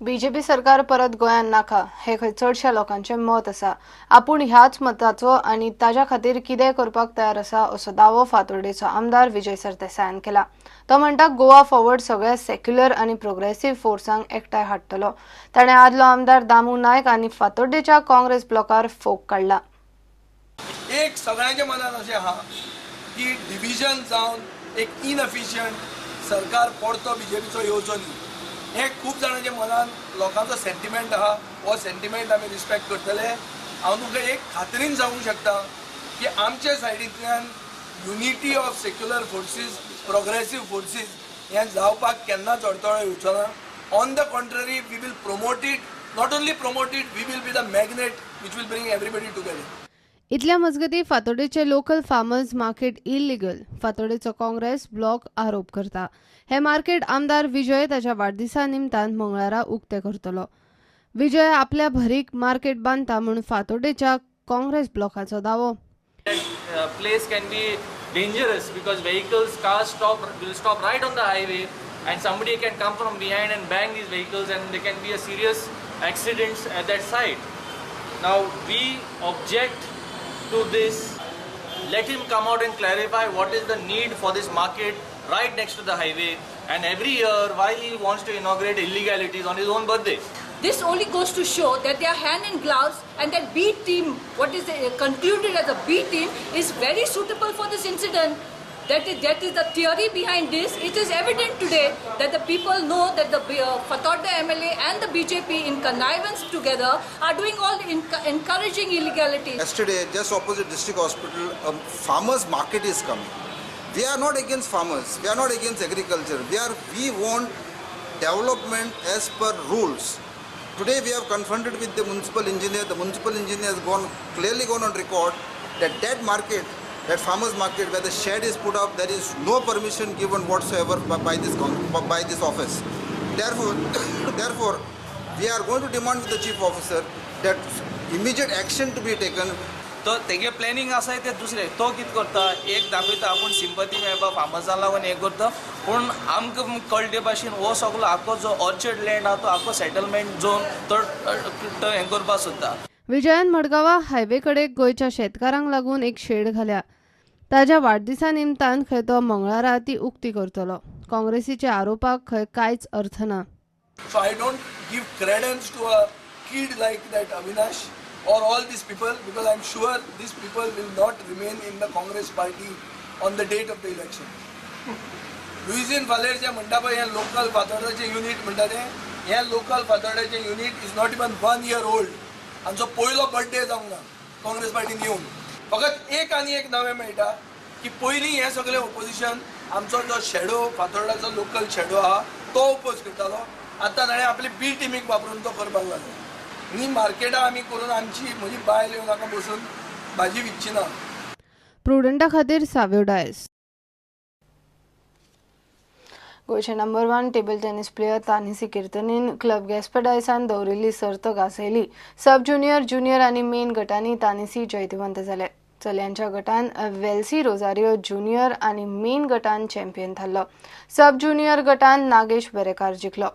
BJP सरकार परत गोंयांत नाका हे चडशा लोकांचे मत आसा. आपूण ह्याच मताचो आनी ताज्या खातीर कितेंय करपाक तयार आसा असो दावो फातोर्डेचो आमदार विजय सरदेसायान केला. तो म्हणटा गोवा फॉरवर्ड सगळ्या सेक्युलर आनी प्रोग्रेसिव्ह फोर्सांक एकठांय हाडटलो. ताणें आदलो आमदार दामू नायक आनी फातोर्डेच्या काँग्रेस ब्लॉकार फोग काडला. एक सगळ्यांच्या मनात अशें आहा की डिव्हिजन जावन एक इनएफिशियंट सरकार परतो बीजेपीचो येवचो न्ही. हे खूब जाणांच्या मनान लोकांचो सेंटिमेंट आहा. हो सेंटिमेंट आमी रिस्पेक्ट करतले. हांव तुमकां एक खात्रीन सांगूंक शकता की आमचे सायडींतल्यान unity of secular forces progressive forces हें जावपाक केन्नाच अडथळो येवचो ना. On the contrary we will promote it. Not only promote it, we will be the magnet which will bring everybody together. इतल्या मजगतीं फातोर्डेचे लोकल फार्मर्स मार्केट इल्लीगल फातोर्डेचो काँग्रेस ब्लॉक आरोप करता. हे मार्केट आमदार विजय ताच्या वाडदिसा निमतान मंगळारा उक्ते करतलो. विजय आपल्या भरीक मार्केट बांदता म्हूण फातोर्डेच्या काँग्रेस ब्लॉकाचो दावो. Place can be dangerous because cars will stop right on the highway, and somebody can come from behind and bang these vehicles, and there can be a serious accidents at that site. Now we object to this. Let him come out and clarify what is the need for this market right next to the highway, and every year why he wants to inaugurate illegalities on his own birthday. This only goes to show that they are hand in gloves, and that B team, what is concluded as a B team, is very suitable for this incident. That is the theory behind this. It is evident today that the people know that the Fatorda MLA and the BJP in connivance together are doing all encouraging illegality. Yesterday, just opposite district hospital, a farmers market is coming. We are not against farmers. We are not against agriculture. We want development as per rules. Today we have confronted with the municipal engineer. The municipal engineer has clearly gone on record that market, that farmers market where the shed is put up, there is no permission given whatsoever by this office. Therefore, we are going to demand with the chief officer that immediate action to be taken. तो तेगे planning आसा ते दुसरे. तो कितें करता, एक दाखयता आपूण सिंपथी मेळपा फार्मर्सां लागून हें करता, पूण आमकां कळटे भाशेन हो सगळो आख्खो जो ऑर्चर्ड लँड आहा तो आख्खो सेटलमेंट झोन तो हें करपाक सोदता. विजयान मडगांवां हायवे कडेक गोंयच्या शेतकारांक लागून एक शेड घाल्या. ताज्या वाडदिसा निमतान खंय तो मंगळारा ती उक्ती करतलो. काँग्रेसीच्या आरोपाक खंय कांयच अर्थ ना. So I don't give credence to a kid like that Avinash or all these people, because I'm sure these people will not remain in the Congress party on the date of the election. Luizin Valer जे म्हणटा पळय हे local फातोर्डेचे unit म्हणटा ते, हे local फातोर्डेचे unit is not even 1 year old. आमचो पयलो birthday जावंक ना काँग्रेस पार्टीन येवन. फकत एक आनी एक नवें मेळटा की पयलीं हे सगळे ओपोजिशन आमचो जो शेडो फातोर्डाचो लोकल शेडो आहा तो ओपोज करतालो. आतां ताणें आपली बी टिमीक वापरून तो करपाक लागलो. ही मार्केटां आमी करून आमची म्हजी बायल येवन हाका बसून भाजी विकची ना. प्रुडंटा खातीर साव्यो डायस. गोंयचे नंबर 1 टेबल टेनिस प्लेयर तानिसी किर्तनीन क्लब गॅस्पडायसान दवरिल्ली सर्त गाजयली. सब ज्युनियर, ज्युनियर आनी मेन गटांनी तानिसी जैतिवंत जाले. चलयांच्या गटान वेल्सी रोजारियो ज्युनियर आनी मेन गटान चॅम्पियन थारलो. सब ज्युनियर गटान नागेश बेरेकार जिखलो.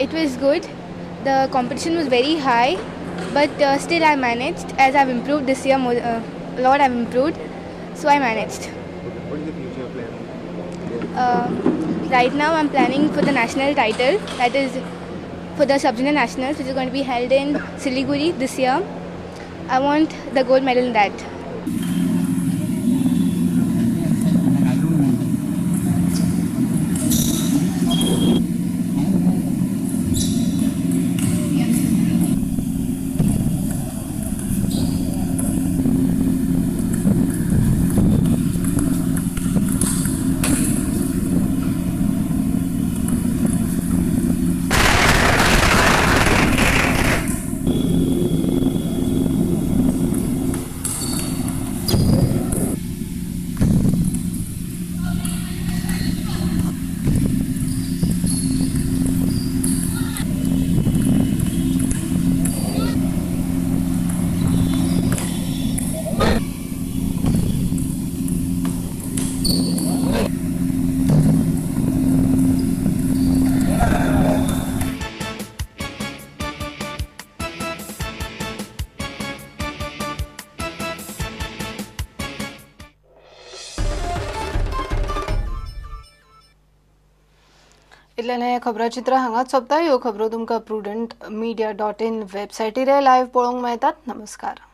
It was good. The competition was very high, but still I managed. As I've improved this year, a lot I've improved, so I managed. What is the Right now, I'm planning for the national title, that is for the sub-junior nationals, which is going to be held in Siliguri this year. I want the gold medal in that. इतलें खबराचित्र हांगाच सोंपता. ह्यो खबरो तुमकां prudentmedia.in वेबसायटीर live पळोवंक मेळटात. नमस्कार.